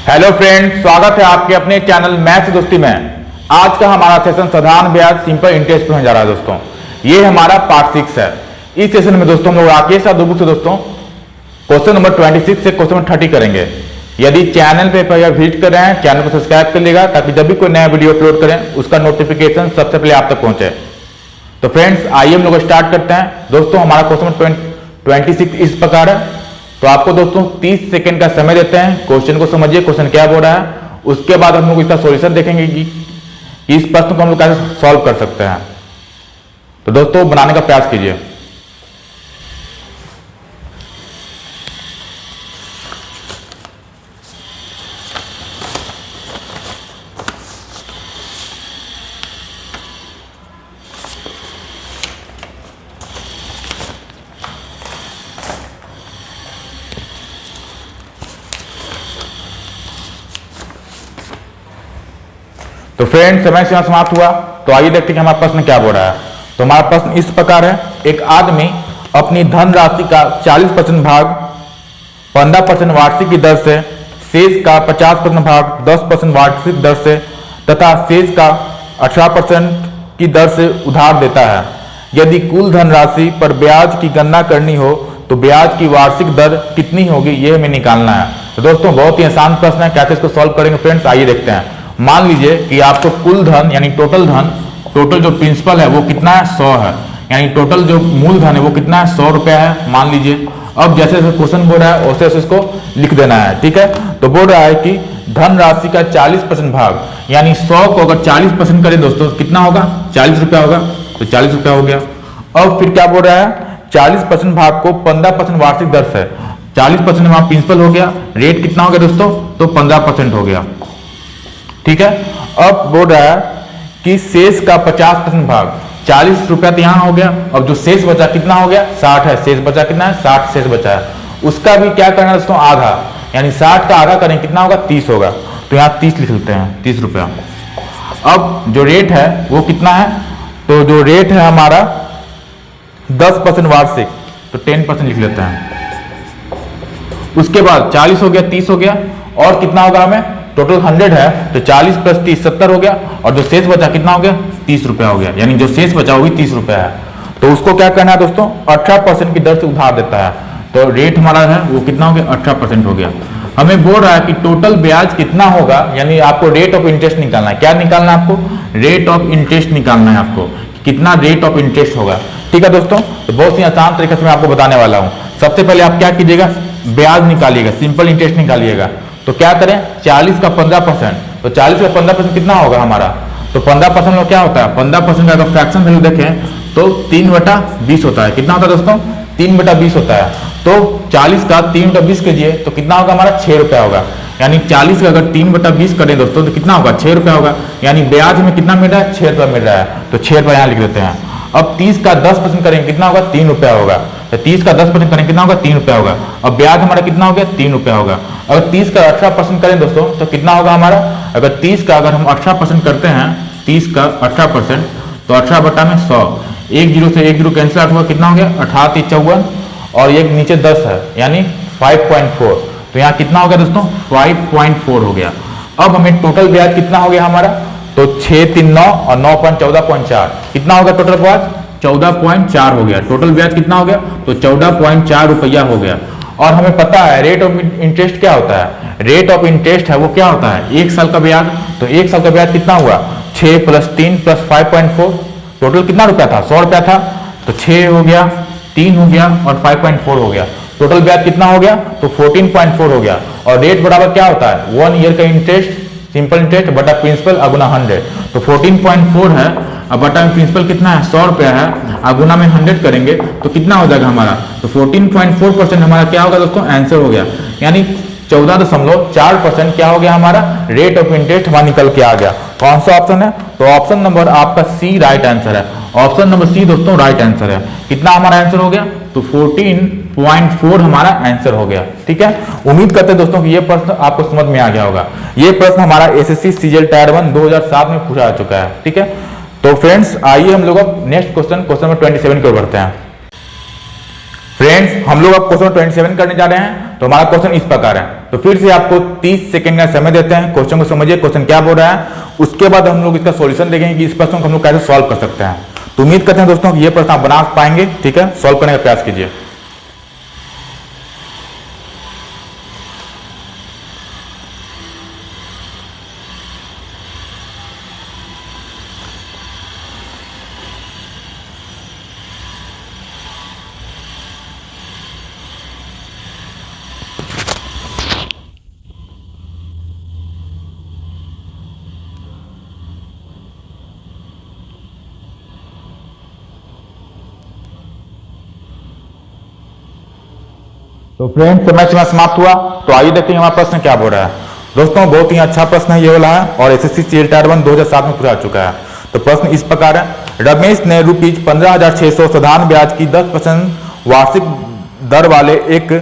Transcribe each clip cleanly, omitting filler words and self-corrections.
Hello friends, स्वागत है आपके अपने चैनल मैथ से दोस्ती में। आज का हमारा सेशन साधारण ब्याज सिंपल इंटरेस्ट पर होने जा रहा है दोस्तों। ये हमारा पार्ट 6 है। इस सेशन में दोस्तों हम लोग राकेश साधु बुक से दोस्तों क्वेश्चन नंबर 26 से क्वेश्चन नंबर 30 करेंगे। यदि चैनल पे पहले विजिट कर रहे हैं, चैनल को सब्सक्राइब कर लेगा ताकि जब भी कोई नया वीडियो अपलोड करें उसका नोटिफिकेशन सबसे पहले आप तक पहुंचे। तो फ्रेंड्स आइए हम लोग स्टार्ट करते हैं। दोस्तों हमारा क्वेश्चन नंबर 26 इस प्रकार है। तो आपको दोस्तों 30 सेकंड का समय देते हैं। क्वेश्चन को समझिए, क्वेश्चन क्या बोल रहा है, उसके बाद हम लोग इसका सॉल्यूशन देखेंगे कि इस प्रश्न को हम लोग कैसे सॉल्व कर सकते हैं। तो दोस्तों बनाने का प्रयास कीजिए। तो फ्रेंड्स समय सीमा समाप्त हुआ। तो आइए देखते हैं कि हमारा प्रश्न क्या बोल रहा है। तो हमारा प्रश्न इस प्रकार है। एक आदमी अपनी धन राशि का 40% भाग 15% वार्षिक की दर से, शेष का 50% भाग 10% वार्षिक दर से तथा शेष का 18% की दर से उधार देता है। यदि कुल धन राशि पर ब्याज की गणना करनी हो तो ब्याज की वार्षिक दर कितनी होगी, यह हमें निकालना है। तो दोस्तों बहुत ही आसान प्रश्न है। कैसे इसको सॉल्व करेंगे फ्रेंड्स, आइए देखते हैं। मान लीजिए कि आपको कुल धन यानी टोटल जो प्रिंसिपल है वो कितना है, 100 है। यानी टोटल जो मूलधन है वो कितना है, 100 रुपया है मान लीजिए। अब जैसे जैसे क्वेश्चन बोल रहा है वैसे वैसे इसको लिख देना है, ठीक है। तो बोल रहा है कि धन राशि का 40% भाग, यानी 100 को अगर 40% करें दोस्तों तो कितना होगा, 40 रुपया होगा। तो 40 रुपया हो गया। अब फिर क्या बोल रहा है, 40% भाग को 15% वार्षिक दर से, 40% वहां प्रिंसिपल हो गया, रेट कितना हो गया दोस्तों, तो 15% हो गया, ठीक है। अब बोल रहा है कि शेष का 50% भाग, 40 रुपया तो यहां हो गया। अब जो शेष बचा कितना हो गया, 60 है। शेष बचा कितना है, 60 शेष बचा है। उसका भी क्या करना है दोस्तों, आधा, यानी 60 का आधा करें कितना होगा, 30 होगा। तो यहाँ 30 लिख लेते हैं, 30 रुपया। अब जो रेट है वो कितना है, तो जो रेट है हमारा 10% वार्षिक, तो 10% लिख लेते हैं। उसके बाद 40 हो गया, 30 हो गया, और कितना होगा हमें, टोटल 100 है तो 40 प्लस 30 70 हो गया। और जो शेष बचा कितना हो गया, 30 रुपया हो गया। यानी जो शेष बचा वो भी 30 रुपया है। तो उसको क्या करना है दोस्तों, 18% की दर से उधार देता है। तो रेट हमारा है वो कितना हो गया, 18% हो गया। हमें बोल रहा है कि टोटल ब्याज कितना होगा, यानी आपको रेट ऑफ इंटरेस्ट निकालना है। क्या निकालना है आपको, रेट ऑफ इंटरेस्ट निकालना है आपको, कितना रेट ऑफ इंटरेस्ट होगा, ठीक है दोस्तों। तो बहुत ही आसान तरीके से मैं आपको बताने वाला हूँ। सबसे पहले आप क्या कीजिएगा, ब्याज निकालिएगा, सिंपल इंटरेस्ट निकालिएगा। तो क्या करें, 40 का 15%, तो 40 का 15% कितना होगा हमारा, तो 15% में क्या होता है, 15% का अगर फ्रैक्शन वैल्यू देखें तो 3/20 होता है। कितना होता है दोस्तों, 3/20 होता है। तो 40 का 3/20 कीजिए तो कितना होगा हमारा, 6 रुपया होगा। यानी 40 का अगर 3/20 करें दोस्तों तो कितना होगा, 6 रुपया होगा। यानी ब्याज में कितना मिल रहा है, 6 रुपया मिल रहा है। तो 6 रुपया यहाँ लिख देते हैं। अब 30 का 10% करेंगे कितना होगा, 3 रुपया होगा। तो 30 का 10% करेंगे कितना होगा, 3 रुपया होगा। अब ब्याज हमारा कितना हो गया, 3 रुपया होगा। अगर 30 का 18% करें दोस्तों तो कितना होगा हमारा, अगर 30 का अगर हम 18% करते हैं, 30 का 18%, तो 18 बटा में 100, एक जीरो से एक जीरो कैंसिल आउट हुआ, कितना हो गया, 18 54, और एक नीचे 10 है यानी 5.4। तो यहाँ कितना हो गया दोस्तों, 5.4 हो गया। अब हमें टोटल ब्याज कितना हो गया हमारा, तो 6 3 9 और 9 14.4, कितना होगा टोटल ब्याज, 14.4 हो गया। टोटल ब्याज कितना हो गया, तो 14.4 रुपया हो गया। और हमें पता है रेट ऑफ इंटरेस्ट क्या होता है, रेट ऑफ इंटरेस्ट है वो क्या होता है, 1 साल का ब्याज। तो 1 साल का ब्याज कितना हुआ, 6 + 3 + 5.4, टोटल कितना रुपया था, 100 रुपया था। तो 6 हो गया, 3 हो गया और 5.4 हो गया। टोटल ब्याज कितना हो गया, तो 14.4 हो गया। और रेट बराबर क्या होता है, 1 ईयर का इंटरेस्ट सिंपल इंटरेस्ट बटा प्रिंसिपल अगुना 100। तो 14.4 है, अब बटा में प्रिंसिपल कितना है, 100 रुपया है, अगुना में 100 करेंगे तो कितना हो जाएगा हमारा, तो 14.4% हमारा क्या होगा दोस्तों, आंसर हो गया। यानी 14.4% क्या हो गया हमारा, रेट ऑफ इंटरेस्ट हमारा निकल के आ गया। कौन सा ऑप्शन है, तो ऑप्शन नंबर आपका सी राइट आंसर है। ऑप्शन नंबर सी दोस्तों राइट आंसर है। कितना हमारा आंसर हो गया, तो 14.4 हमारा आंसर हो गया, ठीक है। उम्मीद करते हैं दोस्तों कि ये प्रश्न आपको समझ में आ गया होगा। ये प्रश्न हमारा एसएससी सीजीएल टायर 1 2007 में पूछा जा चुका है, ठीक है। तो फ्रेंड्स आइए हम लोग अब नेक्स्ट क्वेश्चन नंबर 27 की ओर बढ़ते हैं। फ्रेंड्स फ्रेंड्स हम लोग अब क्वेश्चन 27 करने जा रहे हैं। तो हमारा क्वेश्चन इस प्रकार है। तो फिर से आपको 30 सेकंड का समय देते हैं, क्वेश्चन को समझिए क्वेश्चन क्या बोल रहा है, उसके बाद हम लोग इसका सॉल्यूशन देखेंगे कि इस प्रश्न को हम लोग कैसे सॉल्व कर सकते हैं। तो उम्मीद करते हैं दोस्तों कि ये प्रश्न आप बना पाएंगे। ठीक है, सॉल्व करने का प्रयास कीजिए। तो फ्रेंड्स समय सीमा समाप्त हुआ। तो आइए देखते हैं हमारा प्रश्न क्या बोल रहा है। दोस्तों बहुत ही अच्छा प्रश्न है ये वाला है और एसएससी सीएल टायर 1 2007 में पूरा चुका है। तो प्रश्न इस प्रकार है, रमेश ने रुपीज 15,600 साधारण ब्याज की 10% वार्षिक दर वाले एक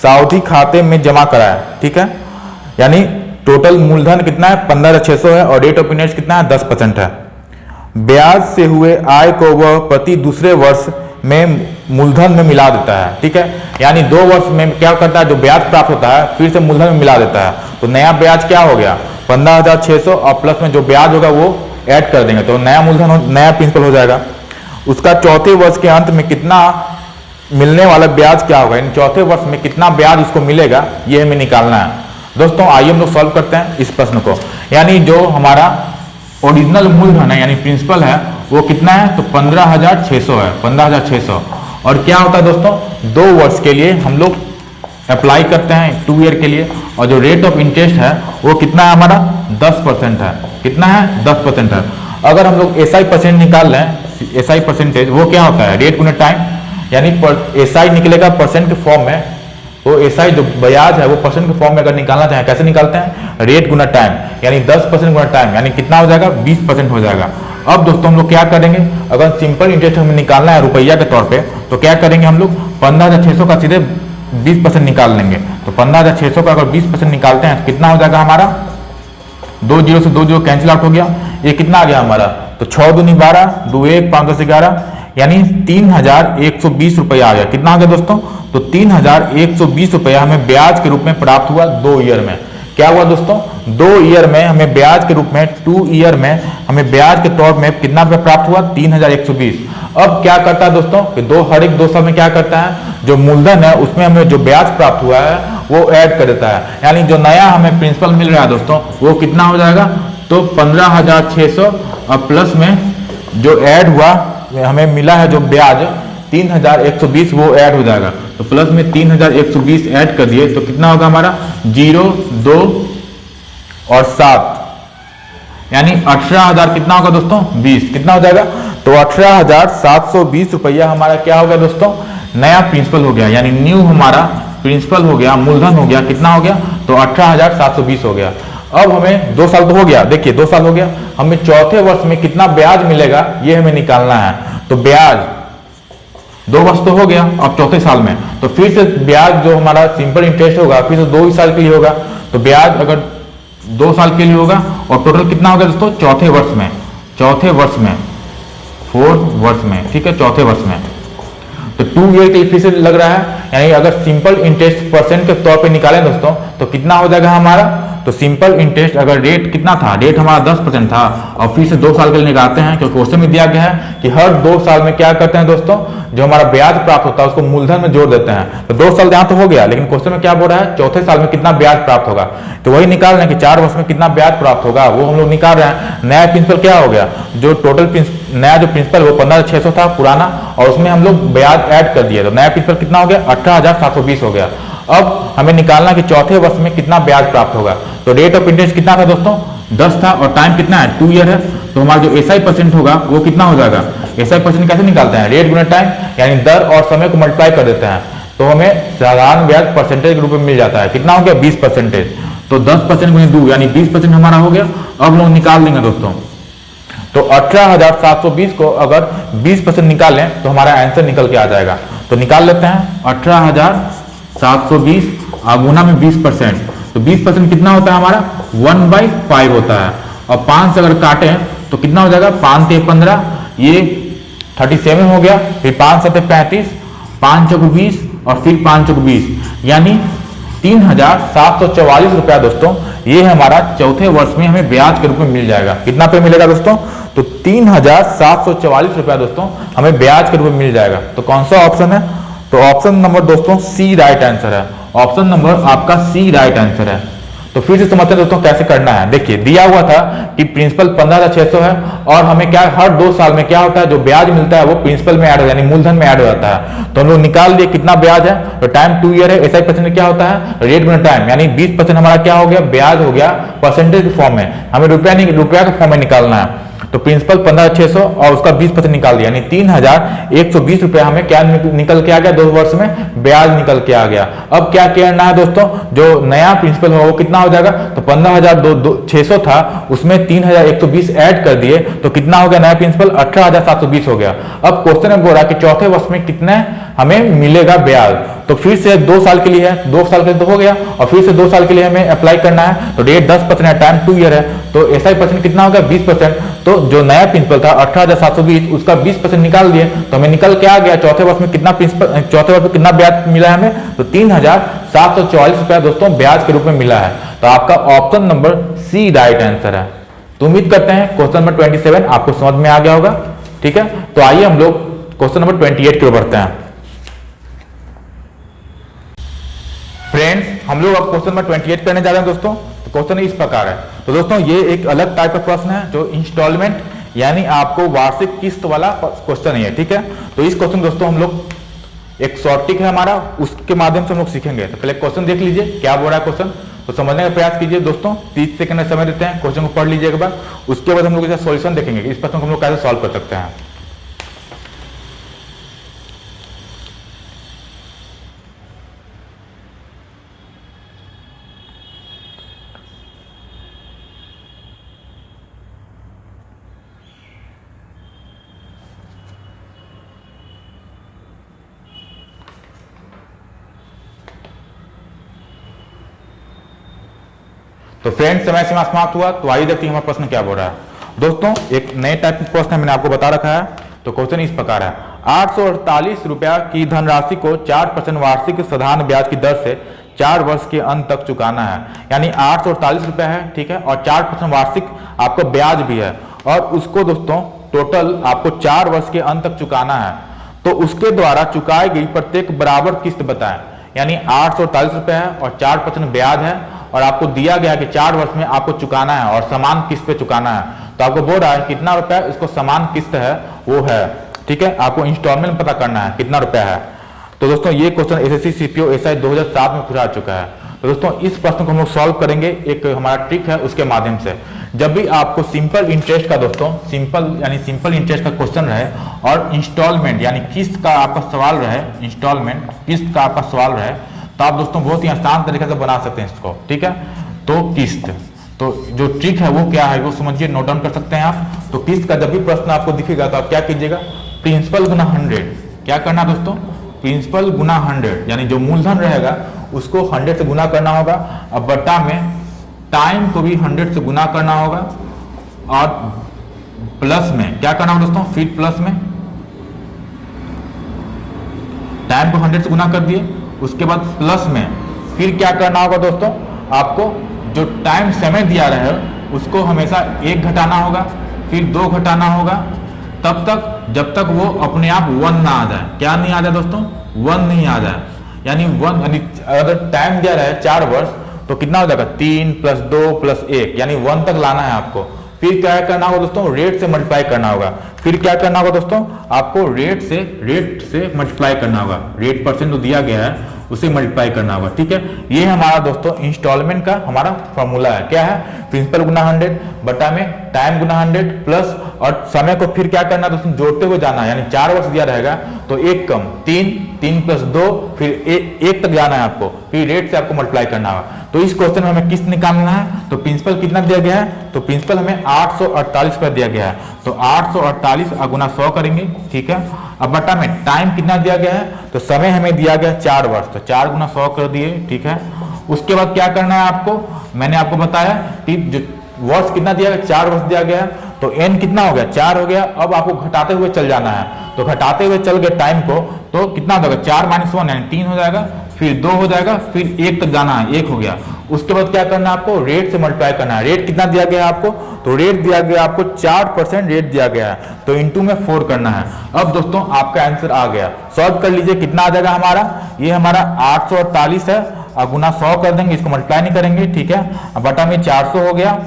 सावधि खाते में जमा कराया। ठीक है, यानी टोटल मूलधन कितना है 15,600 है और रेट ऑफ इंटरेस्ट कितना है 10% है। ब्याज से हुए आय को वह प्रति दूसरे वर्ष में मूलधन में मिला देता है। ठीक है, यानी 2 वर्ष में क्या करता है, जो ब्याज प्राप्त होता है फिर से मूलधन में मिला देता है। तो नया ब्याज क्या हो गया 15,600 और प्लस में जो ब्याज होगा वो ऐड कर देंगे तो नया मूलधन नया प्रिंसिपल हो जाएगा। उसका चौथे वर्ष के अंत में कितना मिलने वाला ब्याज क्या होगा, यानी चौथे वर्ष में कितना ब्याज उसको मिलेगा ये हमें निकालना है। दोस्तों आइए हम लोग सॉल्व करते हैं इस प्रश्न को। यानी जो हमारा ओरिजिनल मूलधन है यानी प्रिंसिपल है वो कितना है, तो 15,600 है, 15,600। और क्या होता है दोस्तों 2 वर्ष के लिए हम लोग अप्लाई करते हैं 2 ईयर के लिए। और जो रेट ऑफ इंटरेस्ट है वो कितना है हमारा 10% है। कितना है 10% है। अगर हम लोग एसआई परसेंट निकाल लें, एसआई परसेंटेज वो क्या होता है रेट गुना टाइम, यानी एसआई निकलेगा परसेंट के फॉर्म में। तो एसआई जो ब्याज है वो परसेंट के फॉर्म में अगर निकालना चाहें कैसे निकालते हैं, रेट गुना टाइम, यानी 10% गुना टाइम, यानी कितना हो जाएगा 20% हो जाएगा। अब दोस्तों हम लोग क्या करेंगे, अगर सिंपल इंटरेस्ट हमें निकालना है रुपया के तौर पे तो क्या करेंगे हम लोग 15,600 का सीधे 20% निकाल लेंगे। तो 15,600 का अगर 20% निकालते हैं तो कितना हो जाएगा हमारा, 2 जीरो से 2 जीरो कैंसिल आउट हो गया। ये कितना आ गया हमारा, तो 6 दूनी 12, 2 1 5 10 11, यानी 3,120 रुपया आ गया। कितना आ गया दोस्तों, तो 3,120 रुपया हमें ब्याज के रूप में प्राप्त हुआ 2 ईयर में। क्या हुआ दोस्तों 2 ईयर में हमें ब्याज के रूप में 2 ईयर में हमें ब्याज के तौर में कितना प्राप्त हुआ 3,120। अब क्या करता है दोस्तों कि हर एक 2 साल में क्या करता है, जो मूलधन है उसमें हमें जो ब्याज प्राप्त हुआ है वो ऐड कर देता है। यानी जो नया हमें प्रिंसिपल मिल रहा है दोस्तों वो कितना हो जाएगा, तो 15,600 और प्लस में जो ऐड हुआ हमें मिला है जो ब्याज 3,120 वो ऐड हो जाएगा। तो प्लस में 3,120 ऐड कर दिए तो कितना होगा हमारा 0 2 और 7, यानी 18,000 कितना होगा दोस्तों 20, कितना हो जाएगा, तो 18,720 रुपया हमारा क्या हो गया दोस्तों, नया प्रिंसिपल हो गया। यानी न्यू हमारा प्रिंसिपल हो गया, मूलधन हो गया, कितना हो गया, तो 18,720 हो गया। अब हमें 2 साल तो हो गया, देखिए 2 साल हो गया, हमें चौथे वर्ष में कितना ब्याज मिलेगा ये हमें निकालना है। तो ब्याज 2 वर्ष तो हो गया, अब चौथे साल में तो फिर से ब्याज जो हमारा सिंपल इंटरेस्ट होगा फिर से 2 ही साल के लिए होगा। तो ब्याज अगर 2 साल के लिए होगा और टोटल कितना होगा दोस्तों चौथे वर्ष में 4th वर्ष में, ठीक है, चौथे वर्ष में। तो 2 ईयर के लिए फिर से लग रहा है, यानी अगर सिंपल इंटरेस्ट परसेंट के तौर पे निकालें दोस्तों तो कितना हो जाएगा हमारा, तो सिंपल इंटरेस्ट अगर रेट कितना था, रेट हमारा 10% था और फिर से 2 साल के लिए निकालते हैं क्योंकि क्वेश्चन में दिया गया है कि हर 2 साल में क्या करते हैं दोस्तों, जो हमारा ब्याज प्राप्त होता है उसको मूलधन में जोड़ देते हैं। तो 2 साल यहाँ तो हो गया, लेकिन क्वेश्चन में क्या बोल रहा है चौथे साल में कितना ब्याज प्राप्त होगा, तो वही निकाल रहे हैं कि 4 वर्ष में कितना ब्याज प्राप्त होगा वो हम लोग निकाल रहे हैं। नया प्रिंसिपल क्या हो गया, जो टोटल नया जो प्रिंसिपल वो 15,600 था पुराना और उसमें हम लोग ब्याज ऐड कर दिए तो नया प्रिंसिपल कितना हो गया 18,720 हो गया। अब हमें निकालना कि चौथे वर्ष में कितना ब्याज प्राप्त होगा। तो रेट ऑफ इंटरेस्ट कितना था दोस्तों 10 था और टाइम कितना है 2 ईयर है। तो हमारा जो एसआई परसेंट होगा वो कितना हो जाएगा, एसआई परसेंट कैसे निकालते हैं, रेट गुना टाइम, यानी दर और समय को मल्टीप्लाई कर देते हैं तो हमें साधारण ब्याज परसेंटेज के रूप में मिल जाता है। कितना हो गया 20%। तो 10% गुने 2 यानी 20% हमारा हो गया। अब लोग निकाल देंगे दोस्तों, तो 18,720 को अगर 20% निकालें तो हमारा आंसर निकल के आ जाएगा। तो निकाल लेते हैं 18,720 गुना में 20%, तो 20% कितना होता है हमारा 1/5 होता है। और 5 से अगर काटें तो कितना हो जाएगा 5 से 15, ये 37 हो गया, फिर 5 से 35, 5 चौक 20, और फिर 5 चौक 20, यानी 3,744 रुपया दोस्तों ये हमारा चौथे वर्ष में हमें ब्याज के रूप में मिल जाएगा। कितना पे मिलेगा दोस्तों? तो 3,744 रुपया दोस्तों हमें ब्याज के रूप में मिल जाएगा। तो कौन सा ऑप्शन है? तो ऑप्शन नंबर दोस्तों सी राइट आंसर है। ऑप्शन नंबर आपका सी राइट आंसर है। तो फिर से समझते हैं दोस्तों कैसे करना है। देखिए दिया हुआ था कि प्रिंसिपल 15,600 है और हमें क्या हर 2 साल में क्या होता है जो ब्याज मिलता है वो प्रिंसिपल में ऐड हो यानी मूलधन में ऐड हो जाता है। तो हम लोग निकाल लिए कितना ब्याज है, तो टाइम 2 ईयर है, ऐसा परसेंट क्या होता है रेट गुना टाइम, यानी 20% हमारा क्या हो गया ब्याज हो गया परसेंटेज के फॉर्म में, हमें रुपया के फॉर्म में निकालना है। तो प्रिंसिपल 15,600 और उसका 20% निकाल दिया, यानी 3,120 रुपया हमें क्या निकल के आ गया 2 वर्ष में ब्याज निकल के आ गया। अब क्या करना है दोस्तों, जो नया प्रिंसिपल होगा वो कितना हो जाएगा, तो 15,600 था उसमें 3,120 ऐड कर दिए तो कितना हो गया नया प्रिंसिपल 18,720 हो गया। अब क्वेश्चन में बोल रहा है कि चौथे वर्ष में कितने हमें मिलेगा ब्याज। तो फिर से 2 साल के लिए है, 2 साल के लिए तो हो गया और फिर से 2 साल के लिए हमें अप्लाई करना है। तो रेट 10% है, टाइम 2 ईयर है, तो ऐसा ही परसेंट कितना होगा 20%। तो जो नया प्रिंसिपल था 18,720 उसका 20% निकाल दिए तो हमें निकल के आ गया चौथे वर्ष में कितना प्रिंसिपल, चौथे वर्ष में कितना ब्याज मिला है हमें, तो 3,744 रुपया दोस्तों ब्याज के रूप में मिला है। तो आपका option number C right answer है। तो उम्मीद करते हैं क्वेश्चन नंबर 27 आपको समझ में आ गया होगा। ठीक है, तो आइए हम लोग क्वेश्चन नंबर 28 की ओर बढ़ते हैं। फ्रेंड्स हम लोग अब क्वेश्चन नंबर 28 करने जा रहे हैं दोस्तों। तो क्वेश्चन इस प्रकार है। तो दोस्तों ये एक अलग टाइप का प्रश्न है जो इंस्टॉलमेंट यानी आपको वार्षिक किस्त वाला क्वेश्चन है। ठीक है, तो इस क्वेश्चन दोस्तों हम लोग एक शॉर्ट टिक है हमारा उसके माध्यम से हम लोग सीखेंगे। तो पहले क्वेश्चन देख लीजिए क्या बोल रहा है क्वेश्चन, तो समझने का प्रयास कीजिए दोस्तों। 30 सेकंड समय देते हैं, क्वेश्चन को पढ़ लीजिए एक बार, उसके बाद हम लोग इसका सॉल्यूशन देखेंगे इस प्रश्न को हम लोग कैसे सॉल्व कर सकते हैं। तो फ्रेंड्स समय सीमा समाप्त हुआ। तो आइए देखते हैं हमारा प्रश्न क्या बोल रहा है। दोस्तों एक नए टाइप का प्रश्न है, मैंने आपको बता रखा है। तो क्वेश्चन इस प्रकार है, 848 रुपया की धनराशि को 4% वार्षिक साधारण ब्याज की दर से 4 वर्ष के अंत तक चुकाना है। यानी 848 रुपया है, ठीक है, और 4% वार्षिक आपको ब्याज भी है और उसको दोस्तों टोटल आपको 4 वर्ष के अंत तक चुकाना है। तो उसके द्वारा चुकाई गई प्रत्येक बराबर किस्त बताएं। यानी 848 रुपया है और 4% ब्याज है और आपको दिया गया कि 4 वर्ष में आपको चुकाना है और समान किस्त पे चुकाना है। तो आपको बोल रहा है कितना रुपया इसको समान किस्त है वो है। ठीक है, आपको इंस्टॉलमेंट में पता करना है कितना रुपया है। तो दोस्तों ये क्वेश्चन एसएससी सीपीओ एसआई 2007 में पूछा चुका है। तो दोस्तों इस प्रश्न को हम लोग सॉल्व करेंगे एक हमारा ट्रिक है उसके माध्यम से। जब भी आपको सिंपल इंटरेस्ट का दोस्तों सिंपल इंटरेस्ट का क्वेश्चन रहे और इंस्टॉलमेंट यानी किस्त का आपका सवाल रहे, इंस्टॉलमेंट किस्त का आपका सवाल रहे, तो आप दोस्तों बहुत ही आसान तरीके से बना सकते हैं इसको। ठीक है, तो किस्त, तो जो ट्रिक है वो क्या है वो समझिए, नोट डाउन कर सकते हैं आप। तो किस्त का जब भी प्रश्न आपको दिखेगा तो आप क्या कीजिएगा, प्रिंसिपल गुना 100। क्या करना दोस्तों, प्रिंसिपल गुना 100, यानी जो मूलधन रहेगा उसको 100 से गुना करना होगा। अब बट्टा में टाइम को भी 100 से गुना करना होगा और प्लस में क्या करना होगा दोस्तों, फिर प्लस में टाइम को 100 से गुना कर दिए, उसके बाद प्लस में फिर क्या करना होगा दोस्तों, आपको जो टाइम समय दिया रहे उसको हमेशा 1 घटाना होगा, फिर 2 घटाना होगा, तब तक जब तक वो अपने आप 1 ना आ जाए। क्या नहीं आ जाए दोस्तों, 1 नहीं आ जाए। यानी 1 यानी अगर टाइम दिया रहे 4 वर्ष तो कितना हो जाएगा 3 + 2 + 1 यानी 1 तक लाना है आपको। फिर क्या करना होगा दोस्तों, रेट से मल्टीप्लाई करना होगा। फिर क्या करना होगा दोस्तों, आपको रेट से मल्टीप्लाई करना होगा। रेट परसेंट जो दिया गया है उसे मल्टीप्लाई करना होगा। ठीक है, ये हमारा दोस्तों इंस्टॉलमेंट का हमारा फॉर्मूला है। क्या है, प्रिंसिपल गुना 100 बटा में टाइम गुना 100 प्लस और समय को फिर क्या करना दोस्तों, जोड़ते हुए जाना है। यानी 4 वर्ष दिया रहेगा तो 1 कम 3 + 2 फिर 1 तक जाना है आपको, फिर रेट से आपको मल्टीप्लाई करना होगा। तो इस क्वेश्चन में हमें किस्त निकालना है। तो प्रिंसिपल कितना दिया गया है, तो प्रिंसिपल हमें 848 रुपया दिया गया है। तो 848 गुना 100 करेंगे। ठीक है, अब बटा में टाइम कितना दिया गया है, तो समय हमें दिया गया 4 वर्ष, तो 4 गुना 100 कर दिए। ठीक है, उसके बाद क्या करना है आपको, मैंने आपको बताया कि जो वर्ष कितना दिया गया, 4 वर्ष दिया गया है, तो n कितना हो गया 4 हो गया। अब आपको घटाते हुए चल जाना है, तो घटाते हुए चल गए टाइम को, तो कितना हो जाएगा 4 - 1 यानी 3 हो जाएगा, फिर 2 हो जाएगा, फिर 1 तक जाना है, 1 हो गया। उसके बाद क्या करना है आपको, रेट से मल्टीप्लाई करना है। रेट कितना दिया गया है आपको, तो रेट दिया गया आपको 4% रेट दिया गया है, तो इंटू में 4 करना है। अब दोस्तों आपका आंसर आ गया, सॉल्व कर लीजिए। कितना आ जाएगा हमारा, ये हमारा 848 है, अब गुना 100 कर देंगे, इसको मल्टीप्लाई नहीं करेंगे, ठीक है। अब बटा में 400 हो गया,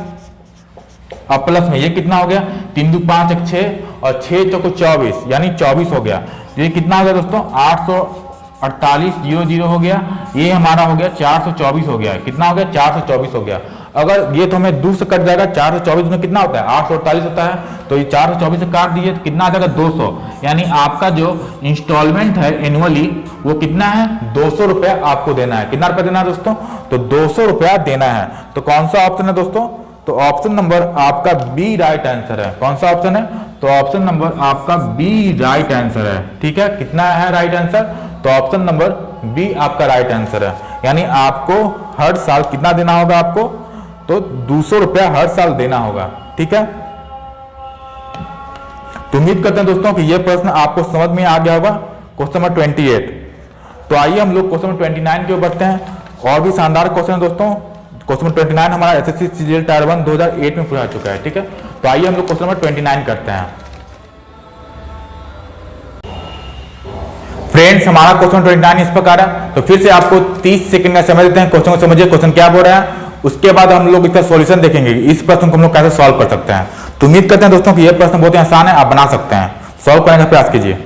अब प्लस में ये कितना हो गया, 3 दूनी 5 1 6 और 6 चौको 24 यानी 24 हो गया। ये कितना हो गया दोस्तों 848 00 हो गया, ये हमारा हो गया 424 हो गया। कितना हो गया 424 हो गया। अगर ये तो हमें 2 से कट जाएगा, 424 में कितना होता है 848 होता है, तो ये 424 से काट दीजिए तो कितना आ जाएगा 200। यानी आपका जो इंस्टॉलमेंट है एनुअली वो कितना है 200 रुपया आपको देना है। कितना रुपया देना है दोस्तों, तो 200 रुपया देना है। तो कौन सा ऑप्शन है दोस्तों, तो ऑप्शन नंबर आपका बी राइट आंसर है। कौन सा ऑप्शन है, तो ऑप्शन नंबर आपका बी राइट आंसर है, ठीक है। कितना है राइट आंसर, तो ऑप्शन नंबर बी आपका राइट आंसर है। यानी आपको हर साल कितना देना होगा आपको, तो 200 रुपया हर साल देना होगा, ठीक है। तो उम्मीद करते हैं दोस्तों कि यह प्रश्न आपको समझ में आ गया होगा। Question number 28। तो आइए हम लोग क्वेश्चन नंबर 29 की ओर बढ़ते हैं। और भी शानदार क्वेश्चन है दोस्तों। क्वेश्चन नंबर 29 हमारा एसएससी सीजीएल टायर 1 2008 में पूरा चुका है, ठीक है। तो आइए हम लोग क्वेश्चन नंबर 29 करते हैं। फ्रेंड्स हमारा क्वेश्चन 29 इस प्रकार है। तो फिर से आपको 30 सेकंड का समय देते हैं, क्वेश्चन को समझिए क्वेश्चन क्या बोल रहा है, उसके बाद हम लोग इसका सॉल्यूशन देखेंगे, इस प्रश्न को हम लोग कैसे सॉल्व कर सकते हैं। तो उम्मीद करते हैं दोस्तों कि यह प्रश्न बहुत ही आसान है, आप बना सकते हैं। सॉल्व करने का प्रयास कीजिए।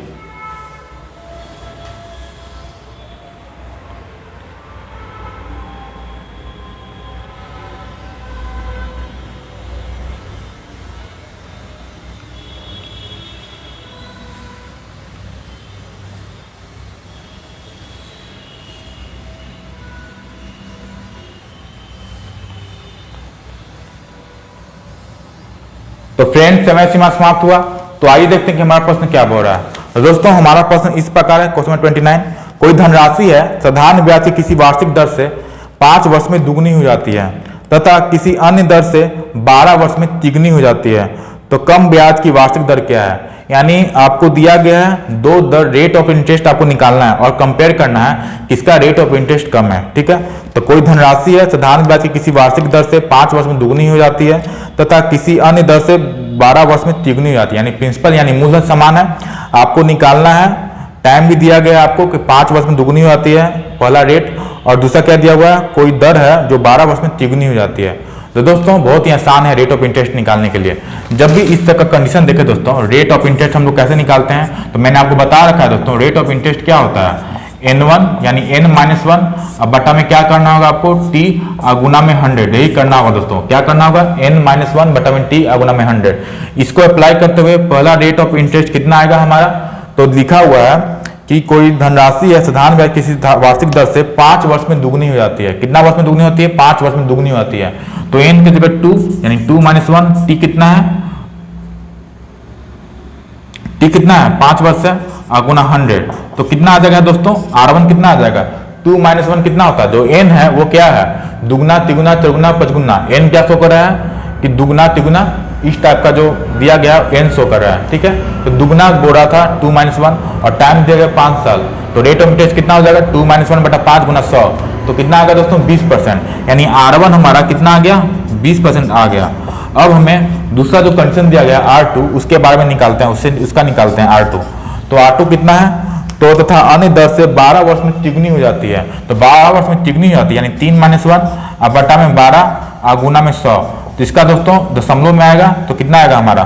तो फ्रेंड्स समय सीमा समाप्त हुआ। तो आइए देखते हैं कि हमारा प्रश्न क्या बोल रहा है। तो दोस्तों हमारा प्रश्न इस प्रकार है, क्वेश्चन 29। कोई धनराशि है साधारण ब्याज की किसी वार्षिक दर से 5 वर्ष में दुगनी हो जाती है तथा किसी अन्य दर से 12 वर्ष में तिगुनी हो जाती है, तो कम ब्याज की वार्षिक दर क्या है। यानी आपको दिया गया है दो दर, रेट ऑफ इंटरेस्ट आपको निकालना है और कंपेयर करना है किसका रेट ऑफ इंटरेस्ट कम है, ठीक है। तो कोई धनराशि है साधारण ब्याज की किसी वार्षिक दर से 5 वर्ष में दुगनी हो जाती है तथा किसी अन्य दर से 12 वर्ष में तिगुनी हो जाती है, यानी प्रिंसिपल यानी मूलधन समान है, आपको निकालना है। टाइम भी दिया गया है आपको कि 5 वर्ष में दुगनी हो जाती है पहला रेट, और दूसरा क्या दिया हुआ है कोई दर है जो 12 वर्ष में तिगुनी हो जाती है। तो दोस्तों बहुत ही आसान है रेट ऑफ इंटरेस्ट निकालने के लिए। जब भी इस तरह का कंडीशन देखे दोस्तों, रेट ऑफ इंटरेस्ट हम लोग कैसे निकालते हैं, तो मैंने आपको बता रखा है दोस्तों, रेट ऑफ इंटरेस्ट क्या होता है n1 यानी n-1, अब बटा में क्या करना होगा आपको t गुना में 100, यही करना होगा दोस्तों। क्या करना होगा n-1 बटा में t गुना में 100। इसको अप्लाई करते हुए पहला रेट ऑफ इंटरेस्ट कितना आएगा हमारा, तो लिखा हुआ है कि कोई धनराशि है साधारण ब्याज किसी वार्षिक दर से 5 वर्ष में दुगनी हो जाती है। कितना वर्ष में दुगनी होती है, 5 वर्ष में दुगनी होती है। तो n की जगह 2 यानी 2-1, t कितना है, t कितना है 5 वर्ष है गुना 100, तो कितना आ जाएगा दोस्तों r1 कितना आ जाएगा 2-1 कितना होता है, जो n है वो क्या है दुगुना तिगुना चौगुना पचगुना। n क्या शो कर रहा है कि दुगुना तिगुना, इस टाइप का जो दिया गया n शो कर रहा है, ठीक है। तो दुगुना बोल रहा था 2-1 और टाइम दिया गया 5 साल, तो रेट ऑफ इंटरेस्ट कितना हो जाएगा 2-1 बटा 5 गुना 100, तो कितना आ गया दोस्तों 20%, यानी r1 हमारा कितना आ गया 20% आ गया। अब हमें दूसरा जो कंडीशन दिया गया r2 उसके बारे में निकालते हैं, उसका निकालते हैं r2। तो r2 कितना है, तो तथा अन्य दर से 12 वर्ष में तिगुनी हो जाती है, तो 12 वर्ष में तिगुनी हो जाती है यानी 3-1 अब बटा में 12 गुना में 100, तो इसका दोस्तों दशमलव में आएगा तो कितना आएगा हमारा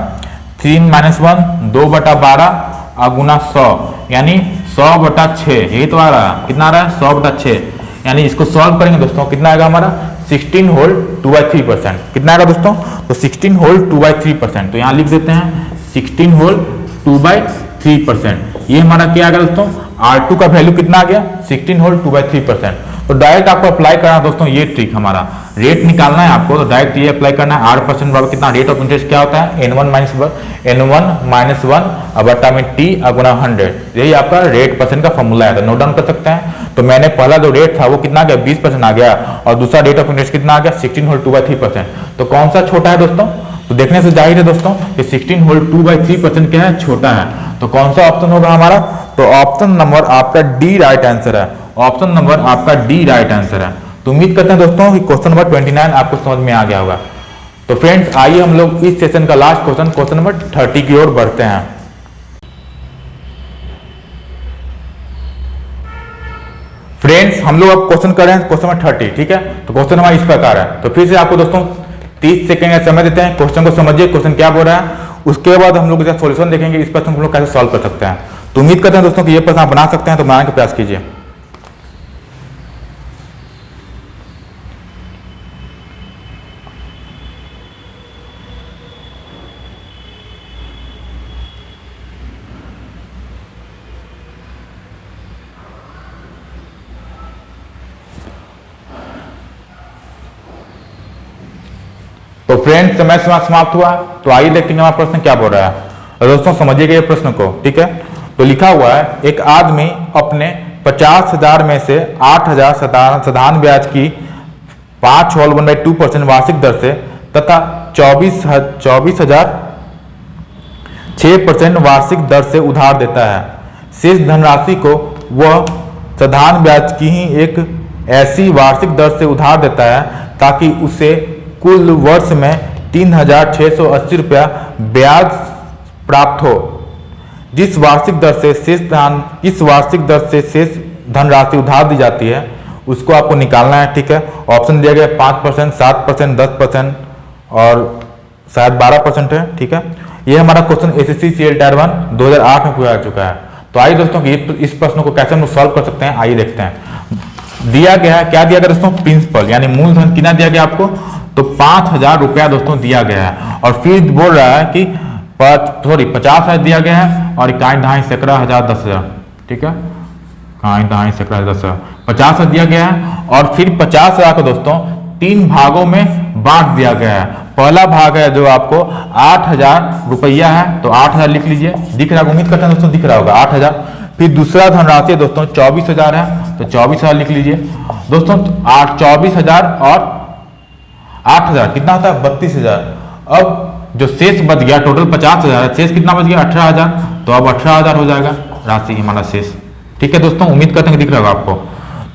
3-1 2 बटा 12 गुना 100 यानी 100 बटा 6, यही तो आ रहा है। कितना आ रहा है 100 बटा 6, यानी इसको सॉल्व करेंगे दोस्तों कितना आएगा हमारा 16 होल 2/3%। कितना आएगा दोस्तों, तो 16 होल 2/3%। तो यहाँ लिख देते हैं 16 होल 2/3%। ये हमारा क्या आ गया दोस्तों R2 का वैल्यू कितना आ गया 16 होल 2/3%। तो डायरेक्ट आपको अप्लाई करना है दोस्तों, ये ट्रिक हमारा रेट निकालना है आपको, तो डायरेक्ट ये अप्लाई करना है। 8% बराबर कितना रेट ऑफ इंटरेस्ट क्या होता है n1-1 बटा में t गुना 100, यही आपका रेट परसेंट का फॉर्मूला है, नोट डाउन कर सकते हैं। तो मैंने पहला जो रेट था वो कितना आ गया 20% आ गया और दूसरा रेट ऑफ इंटरेस्ट कितना आ गया 16 होल 2/3%। तो कौन सा छोटा है दोस्तों, तो देखने से जाहिर है दोस्तों कि 16 होल 2/3% क्या है, छोटा है। तो कौन सा ऑप्शन होगा हमारा? तो ऑप्शन नंबर आपका डी राइट आंसर है। ऑप्शन नंबर आपका डी राइट आंसर है। तो उम्मीद करते हैं दोस्तों कि क्वेश्चन नंबर 29 आपको समझ में आ गया होगा। तो फ्रेंड्स आइए हम लोग इस सेशन का लास्ट क्वेश्चन नंबर 30 की ओर बढ़ते हैं। फ्रेंड्स हम लोग अब क्वेश्चन कर रहे हैं क्वेश्चन नंबर 30, ठीक है। तो क्वेश्चन हमारा इस प्रकार है। तो फिर से आपको दोस्तों 30 सेकंड का समय देते हैं, क्वेश्चन को समझिए क्वेश्चन क्या बोल रहा है। उसके बाद हम लोग सॉल्यूशन देखेंगे, इस प्रश्न को हम लोग कैसे सॉल्व कर सकते हैं। तो उम्मीद करते हैं दोस्तों कि ये प्रश्न आप बना सकते हैं, तो बनाने का प्रयास कीजिए। तो फ्रेंड्स समय समाप्त हुआ। तो आइए देखते हैं हमारा प्रश्न क्या बोल रहा है। और दोस्तों समझिएगा ये प्रश्न को, ठीक है। तो लिखा हुआ है एक आदमी अपने 50,000 में से 8,000 साधारण ब्याज की 5 होल 1/2% वार्षिक दर से तथा 24,000 6% वार्षिक दर से उधार देता है। शेष धनराशि को वह साधारण ब्याज की ही एक ऐसी वार्षिक दर से उधार देता है ताकि उसे कुल वर्ष में 3,680 रुपया ब्याज प्राप्त हो। जिस वार्षिक दर से शेष धनराशि उधार दी जाती है उसको आपको निकालना है, ठीक है। ऑप्शन दिया गया 5%, 7%, 10% और शायद 12% है, ठीक है। ये हमारा क्वेश्चन एसएससी सीएल टायर 1 2008 में पूरा आ चुका है। तो आइए दोस्तों कि इस प्रश्न को कैसे हम लोग सॉल्व कर सकते हैं, आइए देखते हैं। दिया गया है, क्या दिया गया दोस्तों? प्रिंसिपल यानी मूलधन कितना दिया गया आपको? तो 5,000 रुपया दोस्तों दिया गया है। और फिर बोल रहा है कि 50,000 दिया गया है और 1,50,000 10,000, ठीक है। 1,50,000 10,000 50,000 दिया गया है और फिर 50,000 को दोस्तों 3 भागों में बांट दिया गया है। पहला भाग है जो आपको 8,000 रुपया है, तो 8,000 लिख लीजिए। दिख रहा है, उम्मीद करते हैं दोस्तों दिख रहा होगा 8,000। फिर दूसरा धनराशि दोस्तों 24,000 है, तो 24,000 लिख लीजिए दोस्तों। 24,000 और 8,000 कितना होता है? 32,000। अब जो शेष बच गया, टोटल 50,000 है, शेष कितना बच गया? 18,000। तो अब 18,000 हो जाएगा राशि हमारा शेष, ठीक है दोस्तों। उम्मीद करते हैं कि दिख रहा होगा आपको।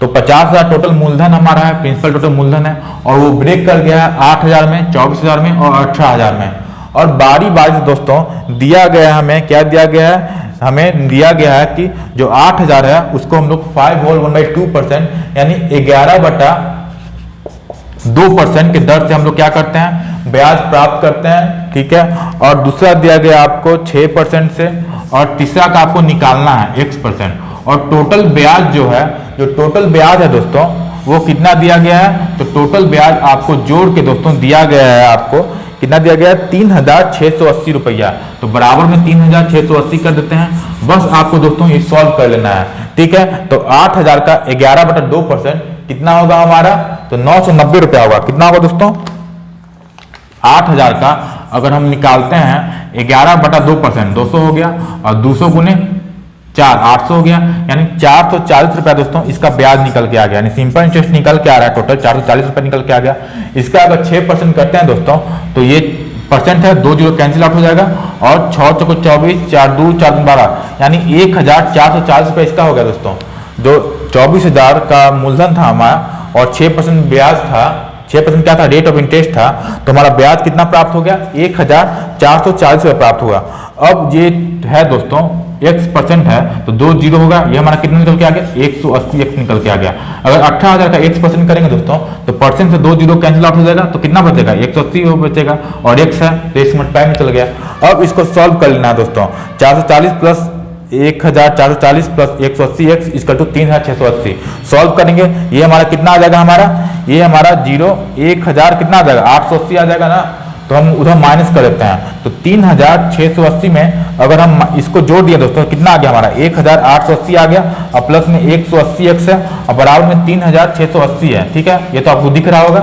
तो 50,000 टोटल मूलधन हमारा है, प्रिंसिपल टोटल मूलधन है, और वो ब्रेक कर गया है 8,000 में, 24,000 में और 18,000 में। और बारी बारी से दोस्तों दिया गया है, हमें क्या दिया गया है? हमें दिया गया है कि जो 8,000 है उसको हम लोग 5 होल 1/2% यानी 11/2% के दर से हम लोग क्या करते हैं? ब्याज प्राप्त करते हैं, ठीक है। और दूसरा दिया गया आपको 6% से, और तीसरा का आपको निकालना है X%। और टोटल ब्याज जो है, जो टोटल ब्याज है दोस्तों वो कितना दिया गया है? तो टोटल ब्याज आपको जोड़ के दोस्तों दिया गया है, आपको कितना दिया गया है? 3,680 रुपया। तो बराबर में 3,680 कर देते हैं। बस आपको दोस्तों ये सॉल्व कर लेना है, ठीक है। तो 8,000 का 11/2% कितना होगा हमारा? तो 990 रुपया होगा। कितना होगा दोस्तों? 8,000 का अगर हम निकालते हैं 11/2%, 200 हो गया, और 200 गुने 4 800 हो गया, यानी 440 रुपया दोस्तों इसका ब्याज निकल के आ गया। यानी सिंपल इंटरेस्ट निकल के आ रहा है, टोटल 440 रुपया निकल के आ गया। इसका अगर 6% करते हैं दोस्तों तो ये परसेंट है, 2 जीरो कैंसिल आउट हो जाएगा, और 6 चौको 24, 4 2 4 3 12, यानी 1,440 रुपया इसका हो गया दोस्तों। जो 24,000 का मूलधन था हमारा और 6% ब्याज था, 6% क्या था? रेट ऑफ इंटरेस्ट था। तो हमारा ब्याज कितना प्राप्त हो गया? 1,440 रुपया प्राप्त हुआ। अब ये है दोस्तों X% है, तो 2 जीरो होगा, ये हमारा कितना निकल के आ गया? 180X निकल के आ गया। अगर 18,000 का X% करेंगे दोस्तों तो परसेंट से 2 जीरो कैंसिल आउट हो जाएगा, तो कितना बचेगा? 180 बचेगा, और X है तो X मल्टीप्लाई में चल गया। अब इसको सॉल्व कर लेना है दोस्तों। 440 plus 1,440 plus 180X equal to 3,680 solve करेंगे। ये हमारा कितना आ जाएगा? हमारा ये हमारा 1,000 कितना आ जाएगा? 880 आ जाएगा ना। तो हम उधर माइनस कर देते हैं। तो 3,680 में अगर हम इसको जोड़ दिए दोस्तों कितना आ गया हमारा? 1,880 आ गया, और प्लस में 180X है, और बराबर में 3,680 है, ठीक है। ये तो आपको दिख रहा होगा।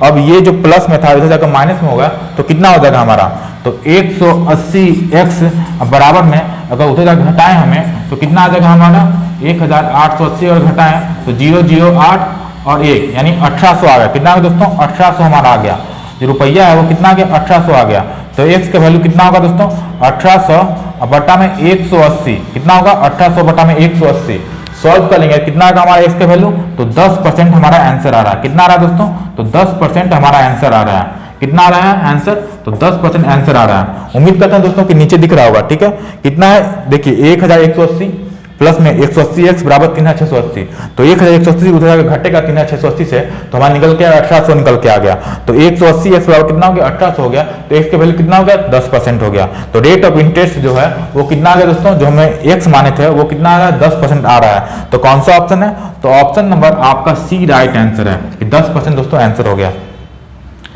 अब ये जो प्लस में था इधर जाकर माइनस में होगा, तो कितना हो जाएगा हमारा? तो 180X बराबर में अगर उधर जाकर घटाएं हमें तो कितना आ जाएगा हमारा? 1,880 और घटाएं तो 008 और 1 यानी 1,800 आ गया। कितना आ गया दोस्तों? 1,800 हमारा आ गया। जो रुपया है वो कितना आ गया 1800 आ गया। तो x का वैल्यू कितना होगा दोस्तों 1800 बटा में 180, कितना होगा 1800 बटा में 180। सॉल्व कर लेंगे कितना आएगा हमारा x का वैल्यू, तो 10% हमारा आंसर आ रहा है। कितना आ रहा है दोस्तों, तो 10% हमारा आंसर आ रहा है। कितना आ रहा है आंसर, तो 10% आंसर आ रहा है। उम्मीद करता हूं दोस्तों कि नीचे दिख रहा होगा, ठीक है। कितना है देखिए 1180 प्लस में 180x बराबर 3680, तो 1180 उधर घटेगा 3680 से, तो हमारा निकल के 1800 निकल के आ गया। तो 180x बराबर कितना हो गया 1800 हो गया, तो x के वैल्यू कितना हो गया 10% हो गया। तो रेट ऑफ इंटरेस्ट जो है वो कितना आ गया दोस्तों, जो हमें x माने थे वो कितना आ रहा है 10% आ रहा है। तो कौन सा ऑप्शन है, तो ऑप्शन नंबर आपका सी राइट आंसर है, 10% दोस्तों आंसर हो गया।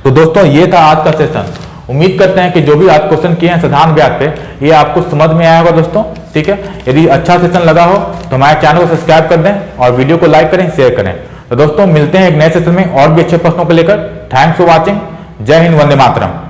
तो दोस्तों ये था आज का सेशन। उम्मीद करते हैं कि जो भी आज क्वेश्चन किए हैं साधारण ब्याज पे ये आपको समझ में आया होगा दोस्तों, ठीक है। यदि अच्छा सेशन लगा हो तो हमारे चैनल को सब्सक्राइब कर दें और वीडियो को लाइक करें, शेयर करें। तो दोस्तों मिलते हैं एक नए सेशन में और भी अच्छे प्रश्नों को लेकर। Thanks for watching. जय हिंद, वंदे मातरम।